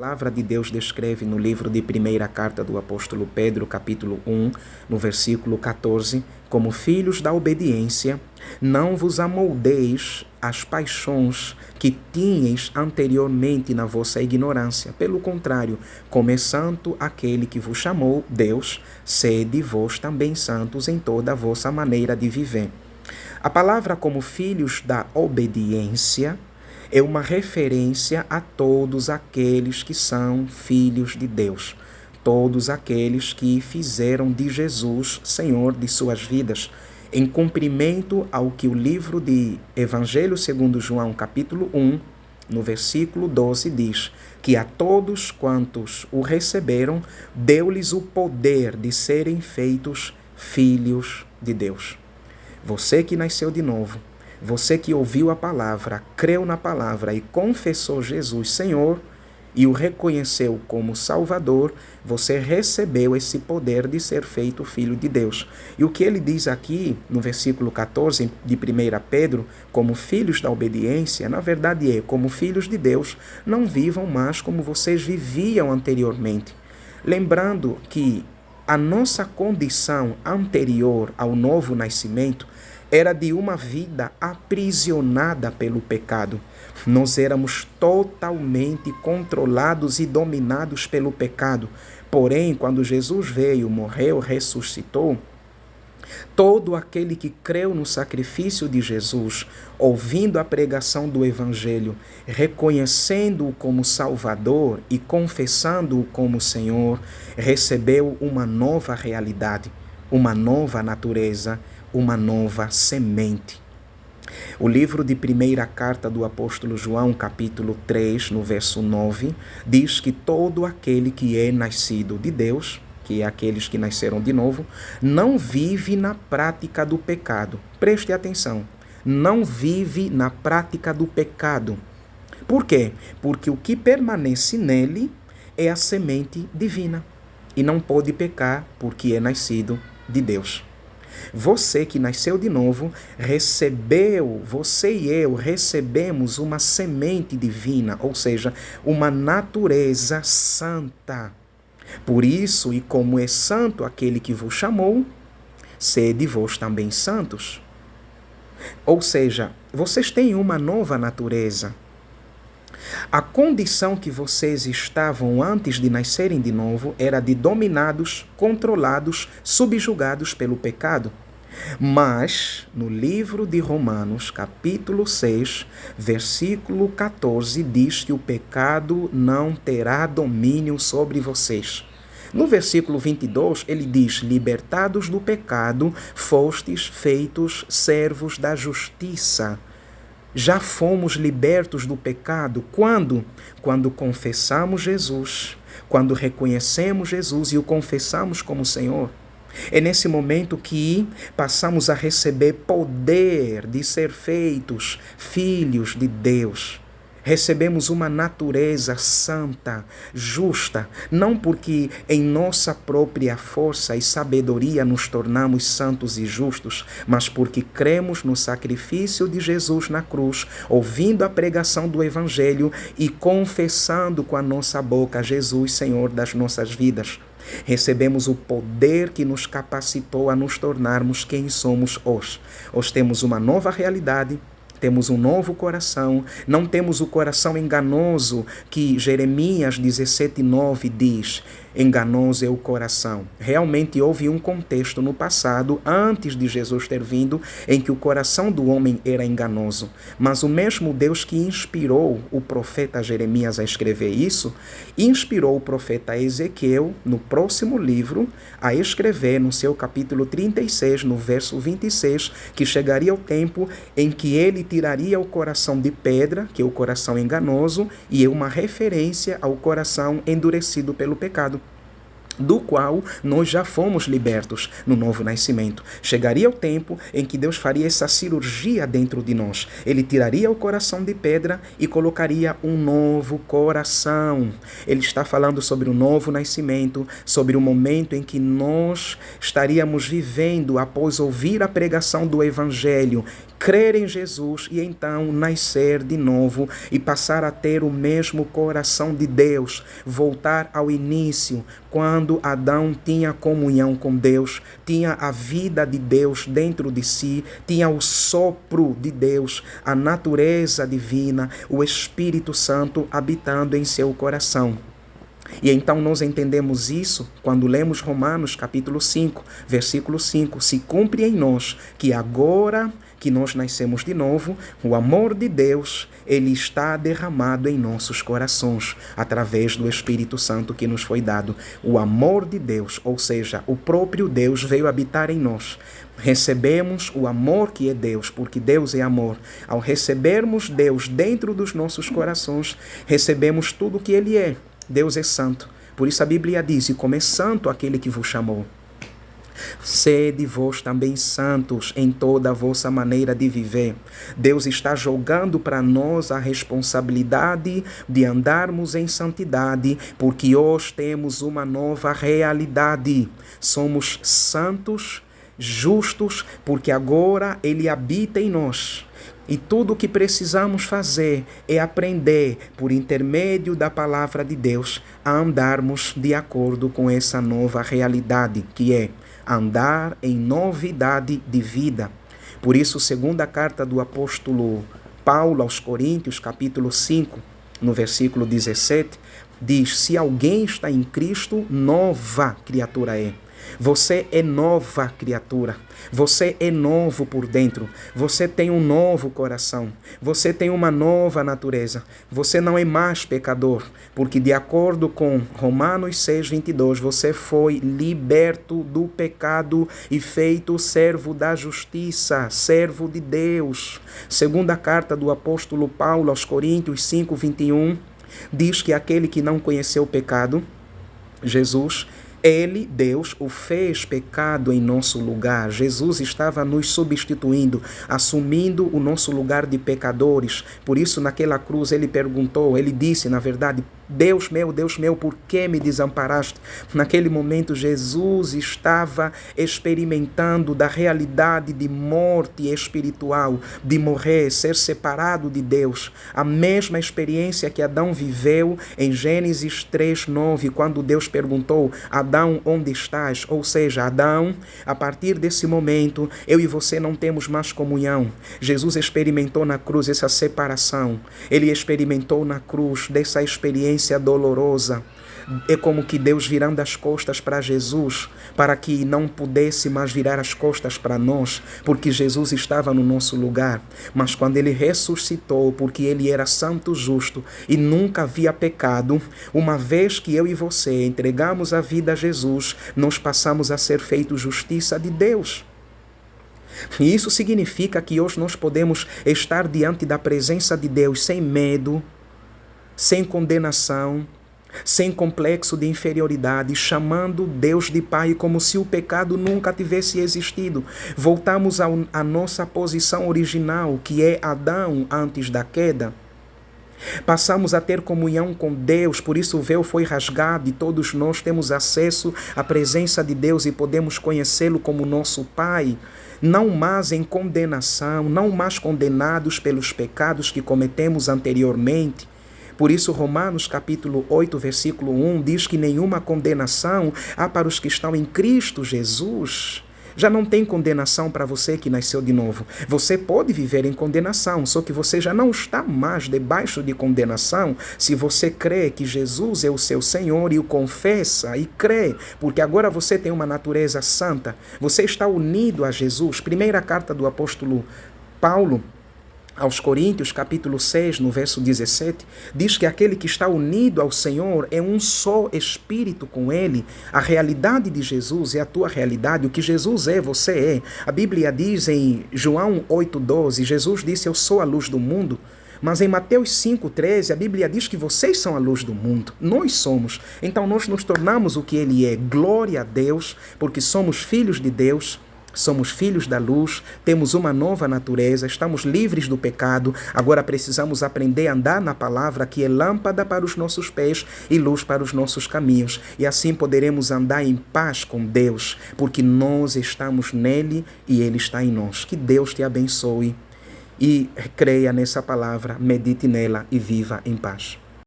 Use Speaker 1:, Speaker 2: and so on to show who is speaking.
Speaker 1: A palavra de Deus descreve no livro de primeira carta do apóstolo Pedro, capítulo 1, no versículo 14, como filhos da obediência, não vos amoldeis às paixões que tinhais anteriormente na vossa ignorância. Pelo contrário, como é santo aquele que vos chamou, Deus, sede vós também santos em toda a vossa maneira de viver. A palavra como filhos da obediência é uma referência a todos aqueles que são filhos de Deus, todos aqueles que fizeram de Jesus Senhor de suas vidas, em cumprimento ao que o livro de Evangelho segundo João, capítulo 1, no versículo 12, diz que a todos quantos o receberam, deu-lhes o poder de serem feitos filhos de Deus. Você que nasceu de novo, você que ouviu a palavra, creu na palavra e confessou Jesus Senhor e o reconheceu como Salvador, você recebeu esse poder de ser feito filho de Deus. E o que ele diz aqui no versículo 14 de 1 Pedro, como filhos da obediência, na verdade é, como filhos de Deus, não vivam mais como vocês viviam anteriormente. Lembrando que a nossa condição anterior ao novo nascimento era de uma vida aprisionada pelo pecado. Nós éramos totalmente controlados e dominados pelo pecado. Porém, quando Jesus veio, morreu, ressuscitou, todo aquele que creu no sacrifício de Jesus, ouvindo a pregação do Evangelho, reconhecendo-o como Salvador e confessando-o como Senhor, recebeu uma nova realidade, uma nova natureza, uma nova semente. O livro de primeira carta do apóstolo João, capítulo 3, no verso 9, diz que todo aquele que é nascido de Deus, que é aqueles que nasceram de novo, não vive na prática do pecado. Preste atenção, não vive na prática do pecado. Por quê? Porque o que permanece nele é a semente divina e não pode pecar porque é nascido de Deus. Você que nasceu de novo, você e eu recebemos uma semente divina, ou seja, uma natureza santa. Por isso, e como é santo aquele que vos chamou, sede vós também santos. Ou seja, vocês têm uma nova natureza. A condição que vocês estavam antes de nascerem de novo era de dominados, controlados, subjugados pelo pecado. Mas, no livro de Romanos, capítulo 6, versículo 14, diz que o pecado não terá domínio sobre vocês. No versículo 22, ele diz: libertados do pecado, fostes feitos servos da justiça. Já fomos libertos do pecado. Quando? Quando confessamos Jesus, quando reconhecemos Jesus e o confessamos como Senhor. É nesse momento que passamos a receber poder de ser feitos filhos de Deus. Recebemos uma natureza santa, justa, não porque em nossa própria força e sabedoria nos tornamos santos e justos, mas porque cremos no sacrifício de Jesus na cruz, ouvindo a pregação do Evangelho e confessando com a nossa boca Jesus, Senhor das nossas vidas. Recebemos o poder que nos capacitou a nos tornarmos quem somos hoje. Hoje temos uma nova realidade, temos um novo coração, não temos o coração enganoso que Jeremias 17:9 diz. Enganoso é o coração. Realmente houve um contexto no passado, antes de Jesus ter vindo, em que o coração do homem era enganoso. Mas o mesmo Deus que inspirou o profeta Jeremias a escrever isso, inspirou o profeta Ezequiel, no próximo livro, a escrever no seu capítulo 36, no verso 26, que chegaria o tempo em que ele tiraria o coração de pedra, que é o coração enganoso, e é uma referência ao coração endurecido pelo pecado. do qual nós já fomos libertos no novo nascimento. Chegaria o tempo em que Deus faria essa cirurgia dentro de nós. Ele tiraria o coração de pedra e colocaria um novo coração. Ele está falando sobre o novo nascimento, sobre o momento em que nós estaríamos vivendo após ouvir a pregação do Evangelho, crer em Jesus e então nascer de novo e passar a ter o mesmo coração de Deus, voltar ao início, quando Adão tinha comunhão com Deus, tinha a vida de Deus dentro de si, tinha o sopro de Deus, a natureza divina, o Espírito Santo habitando em seu coração. E então nós entendemos isso quando lemos Romanos capítulo 5, versículo 5. Se cumpre em nós que agora que nós nascemos de novo, o amor de Deus, ele está derramado em nossos corações, através do Espírito Santo que nos foi dado. O amor de Deus, ou seja, o próprio Deus veio habitar em nós. Recebemos o amor que é Deus, porque Deus é amor. Ao recebermos Deus dentro dos nossos corações, recebemos tudo o que ele é. Deus é santo. Por isso a Bíblia diz, e como é santo aquele que vos chamou. Sede vós também santos em toda a vossa maneira de viver. Deus está jogando para nós a responsabilidade de andarmos em santidade, porque hoje temos uma nova realidade. Somos santos, justos, porque agora Ele habita em nós. E tudo o que precisamos fazer é aprender, por intermédio da palavra de Deus, a andarmos de acordo com essa nova realidade, que é andar em novidade de vida. Por isso, segunda carta do apóstolo Paulo aos Coríntios, capítulo 5, no versículo 17, diz: se alguém está em Cristo, nova criatura é. Você é nova criatura, você é novo por dentro, você tem um novo coração, você tem uma nova natureza, você não é mais pecador, porque de acordo com Romanos 6:22, você foi liberto do pecado e feito servo da justiça, servo de Deus. Segunda carta do apóstolo Paulo aos Coríntios 5:21, diz que aquele que não conheceu o pecado, Jesus, Ele, Deus, o fez pecado em nosso lugar. Jesus estava nos substituindo, assumindo o nosso lugar de pecadores. Por isso, naquela cruz, Ele perguntou, Ele disse, na verdade, Deus meu, por que me desamparaste? Naquele momento, Jesus estava experimentando da realidade de morte espiritual, de morrer, ser separado de Deus. A mesma experiência que Adão viveu em Gênesis 3:9, quando Deus perguntou, Adão, onde estás? Ou seja, Adão, a partir desse momento, eu e você não temos mais comunhão. Jesus experimentou na cruz essa separação. Ele experimentou na cruz dessa experiência dolorosa. É como que Deus virando as costas para Jesus, para que não pudesse mais virar as costas para nós, porque Jesus estava no nosso lugar. Mas quando Ele ressuscitou, porque Ele era santo, justo e nunca havia pecado, uma vez que eu e você entregamos a vida a Jesus, nós passamos a ser feitos justiça de Deus. E isso significa que hoje nós podemos estar diante da presença de Deus sem medo, sem condenação, sem complexo de inferioridade, chamando Deus de Pai como se o pecado nunca tivesse existido. Voltamos à nossa posição original, que é Adão antes da queda. Passamos a ter comunhão com Deus, por isso o véu foi rasgado e todos nós temos acesso à presença de Deus e podemos conhecê-lo como nosso Pai. Não mais em condenação, não mais condenados pelos pecados que cometemos anteriormente. Por isso, Romanos capítulo 8, versículo 1, diz que nenhuma condenação há para os que estão em Cristo Jesus. Já não tem condenação para você que nasceu de novo. Você pode viver em condenação, só que você já não está mais debaixo de condenação se você crê que Jesus é o seu Senhor e o confessa e crê, porque agora você tem uma natureza santa. Você está unido a Jesus. Primeira carta do apóstolo Paulo aos Coríntios, capítulo 6, no verso 17, diz que aquele que está unido ao Senhor é um só espírito com Ele. A realidade de Jesus é a tua realidade. O que Jesus é, você é. A Bíblia diz em João 8,12, Jesus disse, eu sou a luz do mundo. Mas em Mateus 5,13, a Bíblia diz que vocês são a luz do mundo. Nós somos. Então nós nos tornamos o que Ele é. Glória a Deus, porque somos filhos de Deus. Somos filhos da luz, temos uma nova natureza, estamos livres do pecado. Agora precisamos aprender a andar na palavra, que é lâmpada para os nossos pés e luz para os nossos caminhos. E assim poderemos andar em paz com Deus, porque nós estamos nele e ele está em nós. Que Deus te abençoe e creia nessa palavra, medite nela e viva em paz.